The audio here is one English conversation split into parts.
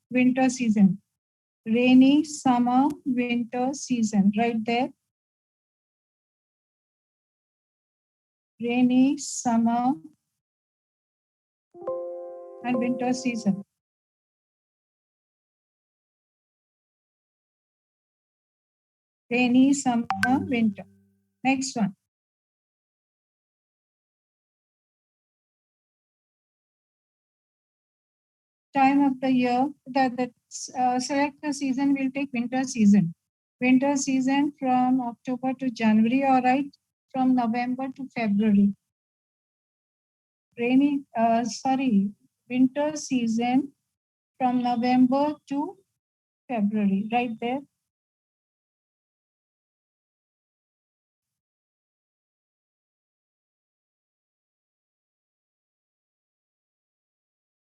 winter season. Rainy, summer, winter season, right there. Rainy, summer, and winter season. Rainy, summer, winter. Next one. Time of the year, select the season, we'll take winter season. Winter season from October to January, all right, from November to February. Winter season from November to February, right there.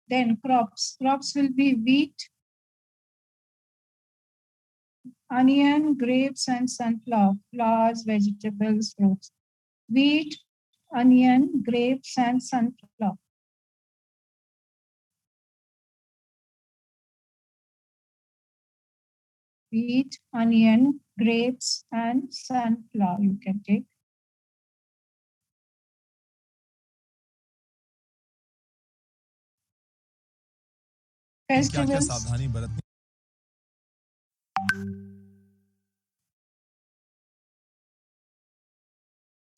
Then crops. Crops will be wheat, onion, grapes, and sunflower. Flowers, vegetables, fruits. Wheat, onion, grapes, and sunflower. Wheat, onion, grapes, and sunflower. You can take. Festivals.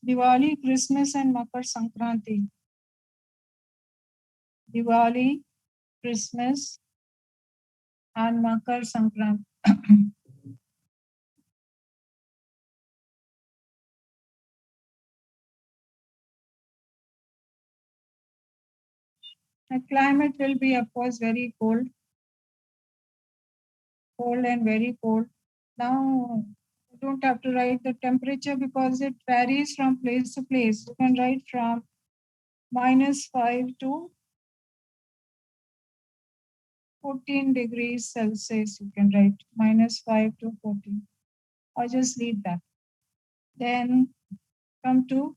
Diwali, Christmas, and Makar Sankranti. Diwali, Christmas, and Makar Sankranti. The climate will be, of course, very cold. Cold and very cold. Now, you don't have to write the temperature because it varies from place to place. You can write from -5 to 14 degrees Celsius. You can write -5 to 14. Or just leave that. Then come to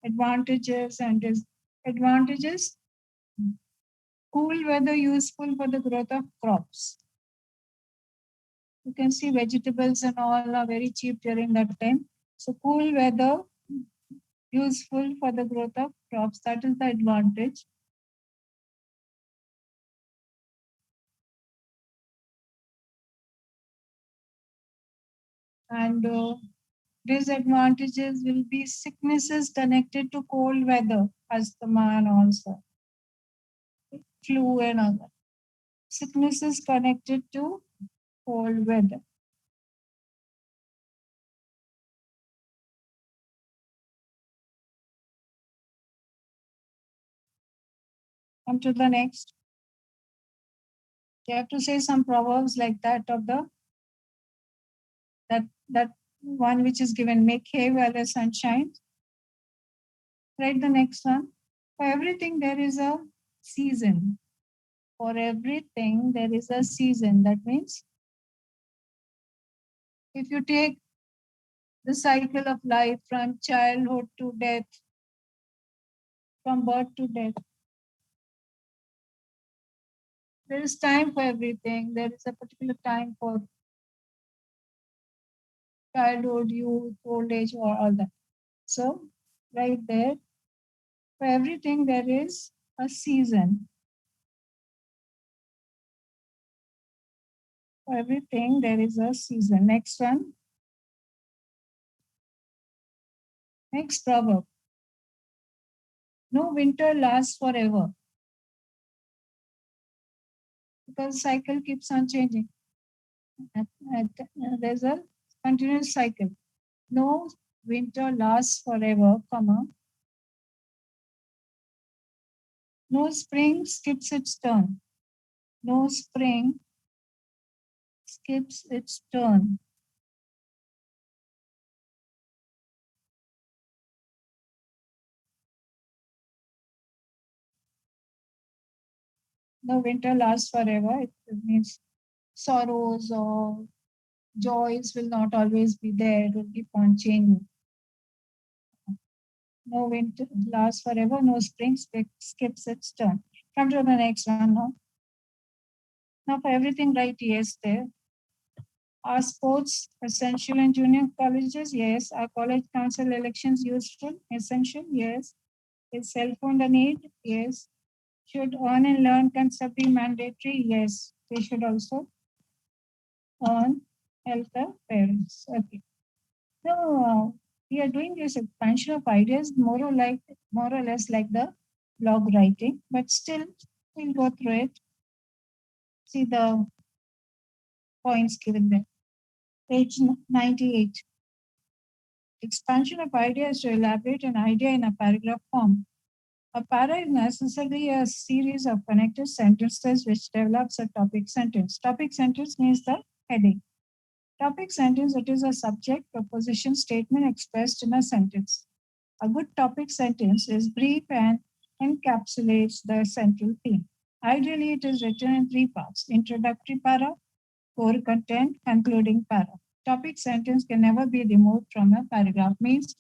advantages and disadvantages. Cool weather useful for the growth of crops. You can see vegetables and all are very cheap during that time. So cool weather useful for the growth of crops. That is the advantage. And disadvantages will be sicknesses connected to cold weather, asthma and also flu and other. Sicknesses connected to cold weather. Come to the next. You have to say some proverbs like that of the that one which is given, make hay while the sun shines. Write the next one. For everything there is a season. For everything there is a season. That means if you take the cycle of life from childhood to death, from birth to death, there is time for everything. There is a particular time for childhood, youth, old age, or all that. So, right there, for everything there is a season. For everything there is a season. Next one. Next proverb. No winter lasts forever. Because cycle keeps on changing. There's a continuous cycle. No winter lasts forever, comma. No spring skips its turn. No spring skips its turn. No winter lasts forever. It means sorrows or joys will not always be there. It will keep on changing. No winter lasts forever. No spring skips its turn. Come to the next one now. Now for everything write yes there. Are sports essential in junior colleges? Yes. Are college council elections useful? Essential? Yes. Is cell phone a need? Yes. Should earn and learn concept be mandatory? Yes. They should also earn help the parents. Okay. So we are doing this expansion of ideas more or less like the blog writing, but still we'll go through it. See the points given there. Page 98. Expansion of ideas to elaborate an idea in a paragraph form. A para is necessarily a series of connected sentences which develops a topic sentence. Topic sentence means the heading. Topic sentence, it is a subject, proposition, statement expressed in a sentence. A good topic sentence is brief and encapsulates the central theme. Ideally, it is written in three parts: introductory para, core content, concluding para. Topic sentence can never be removed from a paragraph, means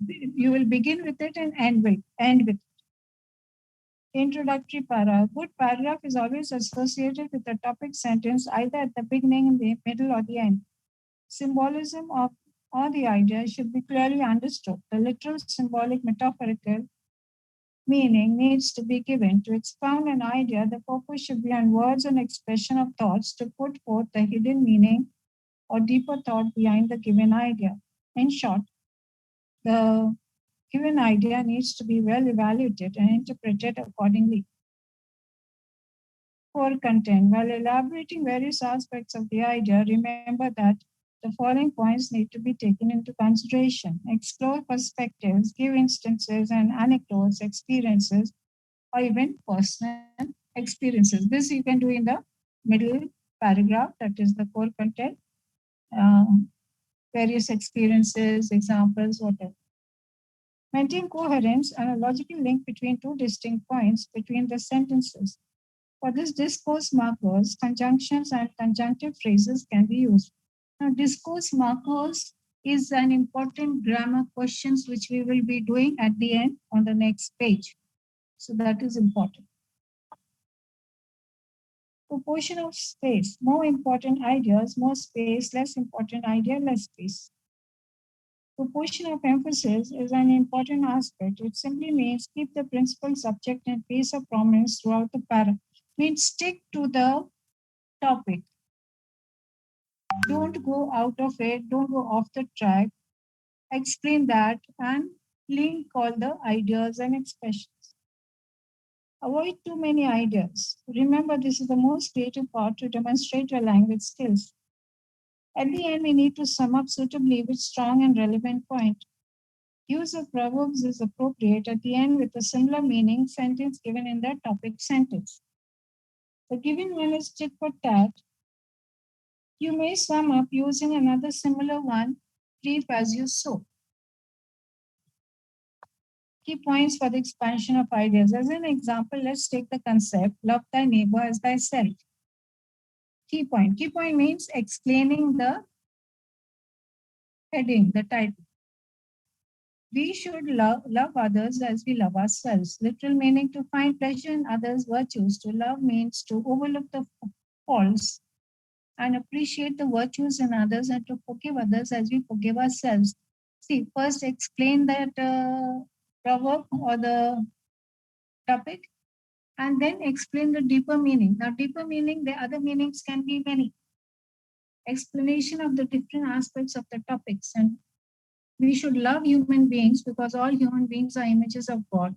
you will begin with it and end with it. Introductory para. Good paragraph is always associated with the topic sentence either at the beginning, in the middle, or the end. Symbolism of or the idea should be clearly understood. The literal, symbolic, metaphorical meaning needs to be given. To expound an idea, the focus should be on words and expression of thoughts to put forth the hidden meaning or deeper thought behind the given idea. In short, the given idea needs to be well evaluated and interpreted accordingly. Core content. While elaborating various aspects of the idea, remember that the following points need to be taken into consideration. Explore perspectives, give instances and anecdotes, experiences, or even personal experiences. This you can do in the middle paragraph, that is the core content. Various experiences, examples, whatever. Maintain coherence and a logical link between two distinct points between the sentences. For this, discourse markers, conjunctions, and conjunctive phrases can be used. Now, discourse markers is an important grammar questions which we will be doing at the end on the next page. So that is important. Proportion of space. More important ideas, more space, less important idea, less space. Proportion of emphasis is an important aspect. It simply means keep the principal subject and place of prominence throughout the paragraph. Means stick to the topic. Don't go out of it, don't go off the track. Explain that and link all the ideas and expressions. Avoid too many ideas. Remember, this is the most creative part to demonstrate your language skills. At the end, we need to sum up suitably with strong and relevant point. Use of proverbs is appropriate at the end with a similar meaning sentence given in the topic sentence. The given one is tit for tat. You may sum up using another similar one, brief as you sow. Key points for the expansion of ideas. As an example, let's take the concept, love thy neighbor as thyself. Key point. Key point means explaining the heading, the title. We should love others as we love ourselves. Literal meaning to find pleasure in others' virtues. To love means to overlook the faults and appreciate the virtues in others and to forgive others as we forgive ourselves. See, first explain that proverb or the topic and then explain the deeper meaning. Now, deeper meaning, the other meanings can be many. Explanation of the different aspects of the topics. And we should love human beings because all human beings are images of God.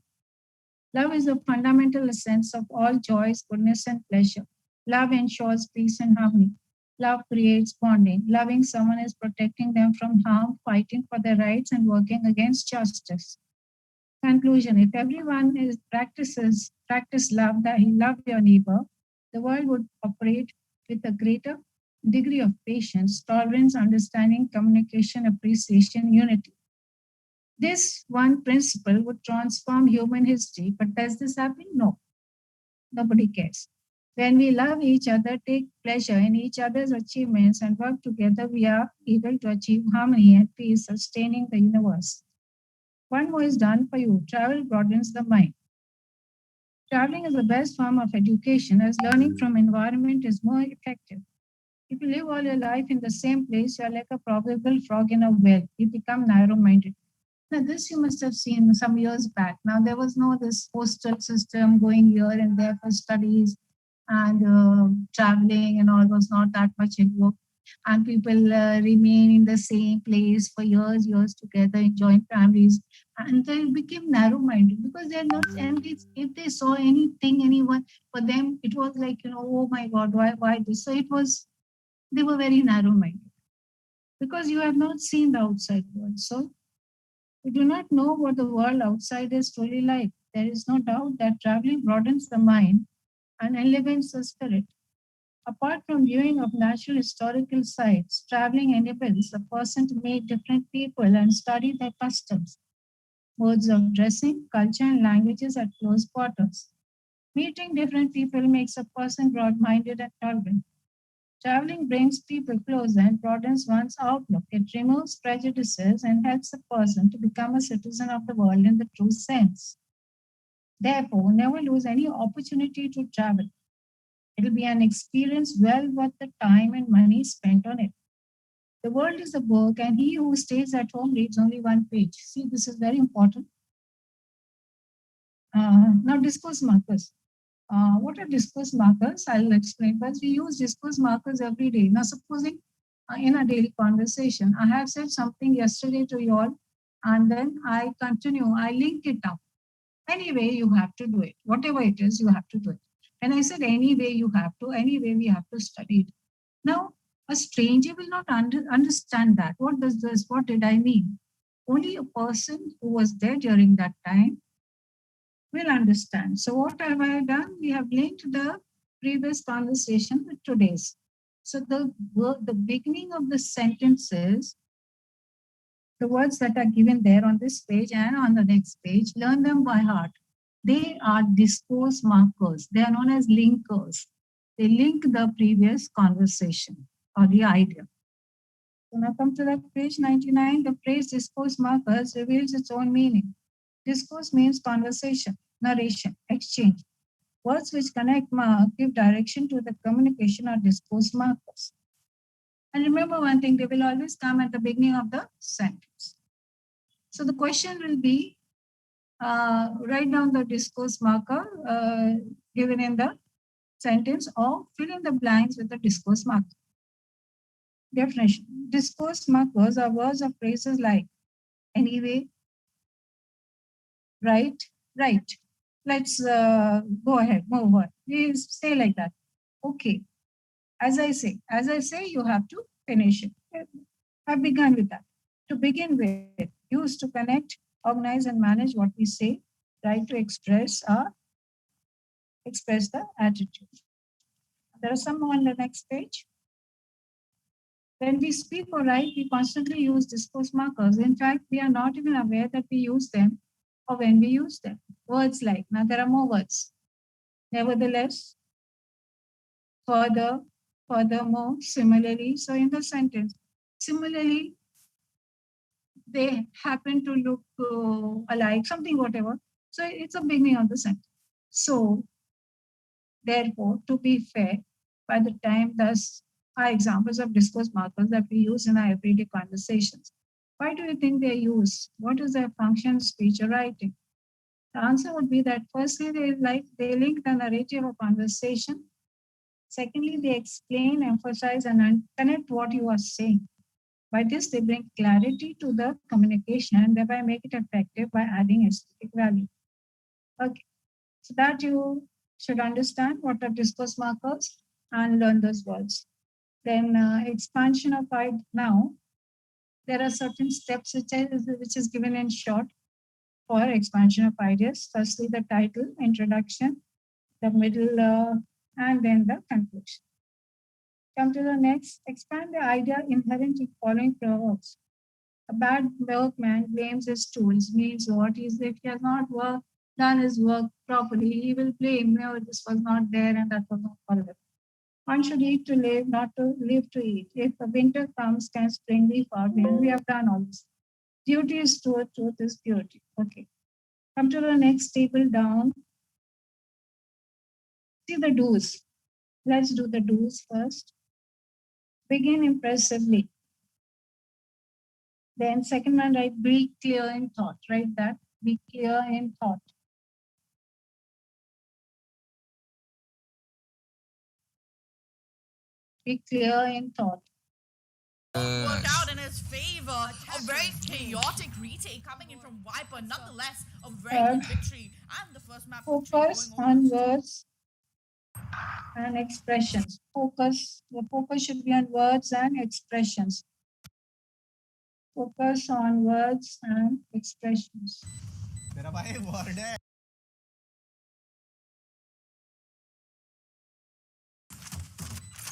Love is the fundamental essence of all joys, goodness, and pleasure. Love ensures peace and harmony. Love creates bonding. Loving someone is protecting them from harm, fighting for their rights, and working against justice. Conclusion: if everyone practice love, that you love your neighbor, the world would operate with a greater degree of patience, tolerance, understanding, communication, appreciation, unity. This one principle would transform human history, but does this happen? No. Nobody cares. When we love each other, take pleasure in each other's achievements, and work together, we are able to achieve harmony and peace, sustaining the universe. One more is done for you. Travel broadens the mind. Traveling is the best form of education as learning from environment is more effective. If you live all your life in the same place, you're like a probable frog in a well. You become narrow-minded. Now, this you must have seen some years back. Now, there was no this postal system going here and there for studies and traveling and all was not that much involved. And people remain in the same place for years together in joint families. And they became narrow-minded because they're not, and if they saw anything, anyone, for them, it was like, oh my God, why this? So they were very narrow-minded because you have not seen the outside world. So we do not know what the world outside is truly like. There is no doubt that traveling broadens the mind and elevates the spirit. Apart from viewing of natural historical sites, traveling enables a person to meet different people and study their customs, modes of dressing, culture, and languages at close quarters. Meeting different people makes a person broad minded and tolerant. Traveling brings people closer and broadens one's outlook. It removes prejudices and helps a person to become a citizen of the world in the true sense. Therefore, never lose any opportunity to travel. It will be an experience well worth the time and money spent on it. The world is a book, and he who stays at home reads only one page. See, this is very important. Now, discourse markers. What are discourse markers? I'll explain. But we use discourse markers every day. Now, supposing in a daily conversation, I have said something yesterday to you all, and then I continue, I link it up. Anyway, you have to do it. Whatever it is, you have to do it. And I said, anyway, you have to, anyway, we have to study it. Now, a stranger will not understand that. What does this? What did I mean? Only a person who was there during that time will understand. So what have I done? We have linked the previous conversation with today's. So the beginning of the sentences, the words that are given there on this page and on the next page, learn them by heart. They are discourse markers. They are known as linkers. They link the previous conversation or the idea. So now come to the page 99. The phrase discourse markers reveals its own meaning. Discourse means conversation, narration, exchange. Words which connect give direction to the communication or discourse markers. And remember one thing, they will always come at the beginning of the sentence. So the question will be, write down the discourse marker given in the sentence or fill in the blanks with the discourse marker. Definition. Discourse markers are words or phrases like anyway, right. Let's go ahead, move on. Please say like that. Okay. As I say, you have to finish it. I've begun with that. To begin with, use to connect, organize, and manage what we say, right to express the attitude. There are some on the next page. When we speak or write, we constantly use discourse markers. In fact, we are not even aware that we use them or when we use them. Words like, now there are more words. Nevertheless, further, furthermore, similarly. So in the sentence, similarly, they happen to look alike, something, whatever. So it's a beginning of the sentence. So, therefore, to be fair, by the time thus are examples of discourse markers that we use in our everyday conversations. Why do you think they're used? What is their function, speech, or writing? The answer would be that firstly, they link the narrative of conversation. Secondly, they explain, emphasize, and connect what you are saying. By this, they bring clarity to the communication and thereby make it effective by adding aesthetic value. Okay, so that you should understand what are discourse markers and learn those words. Then expansion of it now. There are certain steps which is given in short for expansion of ideas. Firstly, the title, introduction, the middle, and then the conclusion. Come to the next, expand the idea inherent in following proverbs. A bad workman blames his tools, means what is if he has not done his work properly, he will blame, no, this was not there and that was not followed. One should eat to live, not to live to eat. If the winter comes, can spring be far behind? We have done all this. Duty is truth, truth is beauty. Okay. Come to the next table down. See the do's. Let's do the do's first. Begin impressively. Then second one, write, be clear in thought. Write that, be clear in thought. Be clear in thought. Work out in his favor. A very chaotic retake coming in from Viper. Nonetheless, a very good victory. And the first map Focus on words and expressions. The focus should be on words and expressions. Focus on words and expressions.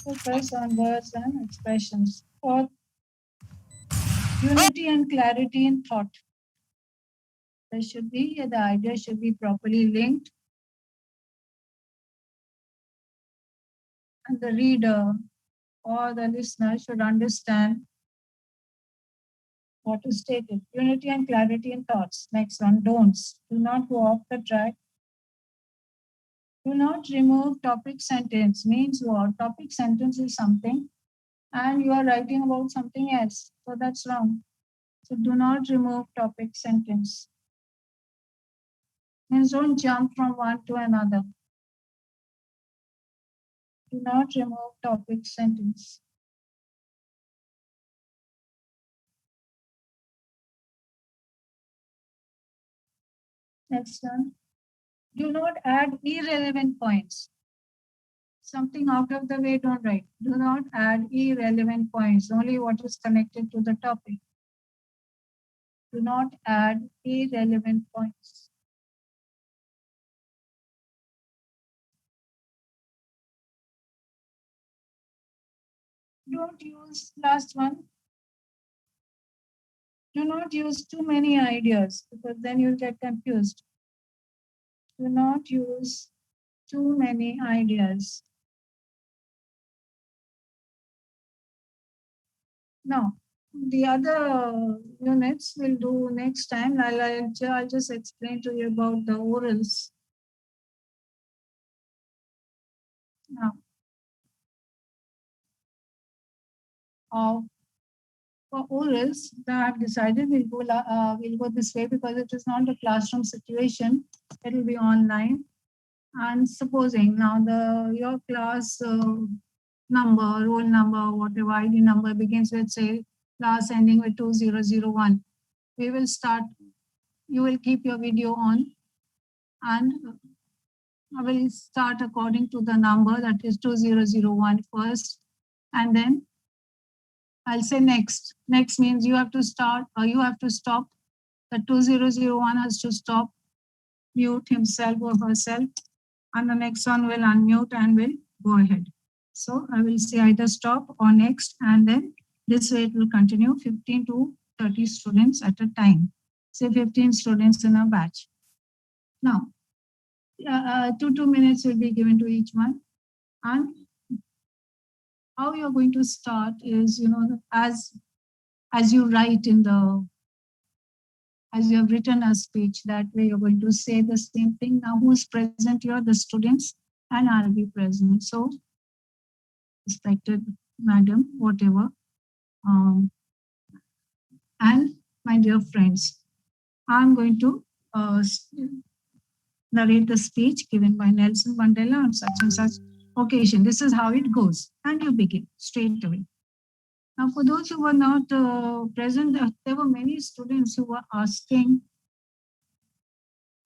Focus on words and expressions. Fourth, unity and clarity in thought. The idea should be properly linked. And the reader or the listener should understand what is stated. Unity and clarity in thoughts. Next one, don'ts. Do not go off the track. Do not remove topic sentence. Means what? Topic sentence is something and you are writing about something else. So that's wrong. So do not remove topic sentence. Means don't jump from one to another. Do not remove topic sentence. Next one. Do not add irrelevant points. Something out of the way, don't write. Do not add irrelevant points, only what is connected to the topic. Do not add irrelevant points. Don't use last one. Do not use too many ideas because then you'll get confused. Do not use too many ideas. Now, the other units we'll do next time. I'll just explain to you about the orals. Now, for orals, I've decided we'll go this way because it is not a classroom situation. It will be online. And supposing now your class number, roll number, whatever ID number begins with, say, class ending with 2001. We will start, you will keep your video on and I will start according to the number that is 2001 first. And then I'll say next. Next means you have to start or you have to stop. The 2001 has to stop, mute himself or herself. And the next one will unmute and will go ahead. So I will say either stop or next, and then this way it will continue 15 to 30 students at a time. Say 15 students in a batch. Now, 2 minutes will be given to each one. And how you're going to start is, as you write as you have written a speech, that way you're going to say the same thing. Now, who's present here? The students, and I'll be present. So, respected madam, whatever, and my dear friends, I'm going to narrate the speech given by Nelson Mandela on such and such occasion. This is how it goes. And you begin straight away. Now, for those who were not present, there were many students who were asking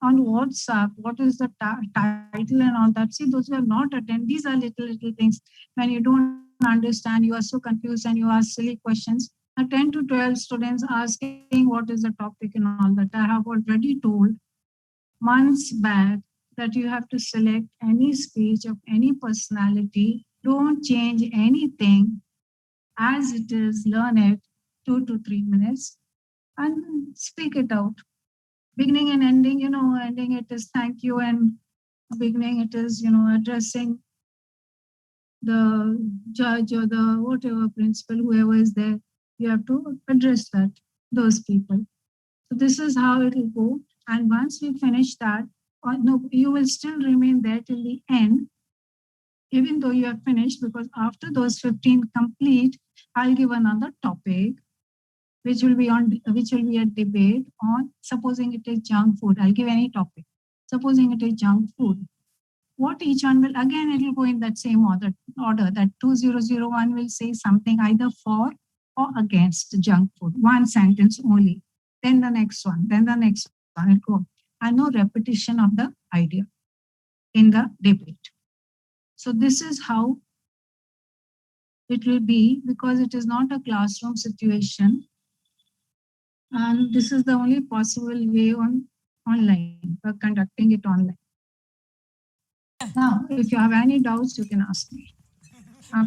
on WhatsApp, what is the title and all that. See, those who have not attended, these are little things. When you don't understand, you are so confused and you ask silly questions. 10 to 12 students asking what is the topic and all that. I have already told months back that you have to select any speech of any personality. Don't change anything as it is, learn it 2 to 3 minutes and speak it out. Beginning and ending, ending it is thank you, and beginning it is, addressing the judge or the whatever principal, whoever is there. You have to address those people. So this is how it will go. And once we finish that, you will still remain there till the end. even though you have finished, because after those 15 complete, I'll give another topic, which will be a debate on, supposing it is junk food. I'll give any topic. Supposing it is junk food. What each one will, again, it will go in that same order that 2001 will say something either for or against junk food. One sentence only. Then the next one, then the next one. It'll go. And no repetition of the idea in the debate. So this is how it will be, because it is not a classroom situation. And this is the only possible way online, for conducting it online. Now, if you have any doubts, you can ask me.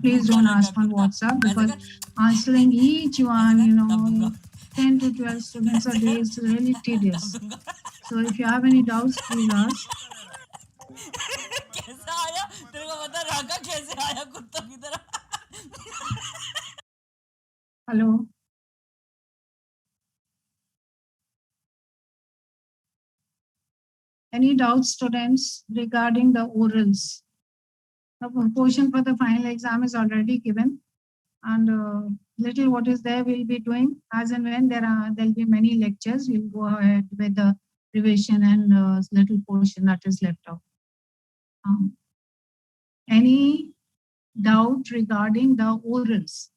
Please don't ask on WhatsApp, because answering each one, 10 to 12 students a day is really tedious. So if you have any doubts, please ask. Hello. Any doubts, students, regarding the orals? The portion for the final exam is already given, and little what is there we'll be doing as and when there'll be many lectures. We'll go ahead with the revision and little portion that is left out. Any doubt regarding the orals?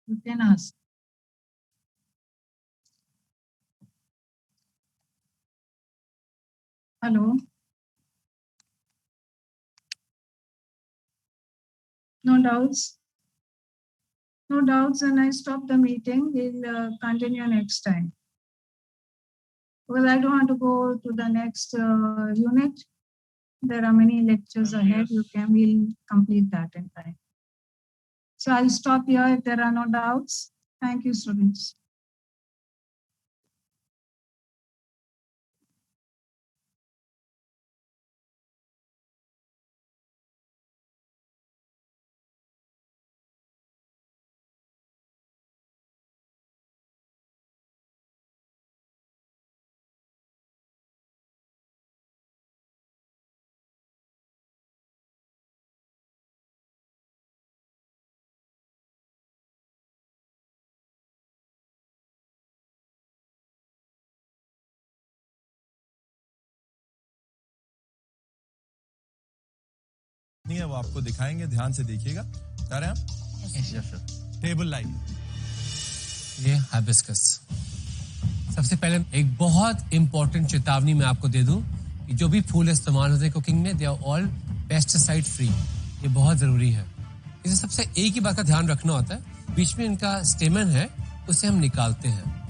You can ask. Hello. No doubts? No doubts, and I stop the meeting. We'll continue next time. Because I don't want to go to the next unit. There are many lectures ahead. We'll complete that in time. So I'll stop here if there are no doubts. Thank you, students. नहीं है वो आपको दिखाएंगे, ध्यान से देखिएगा। जा रहे हैं आप? Yes sir. Table line. ये हाइबिस्कस। सबसे पहले एक बहुत इंपॉर्टेंट चेतावनी मैं आपको दे दूं कि जो भी फूल इस्तेमाल होते हैं कुकिंग में, they are all pesticide free. ये बहुत जरूरी है। इसे सबसे एक ही बात का ध्यान रखना होता है, बीच में इनका स्टेमन है, उसे हम निकालते हैं।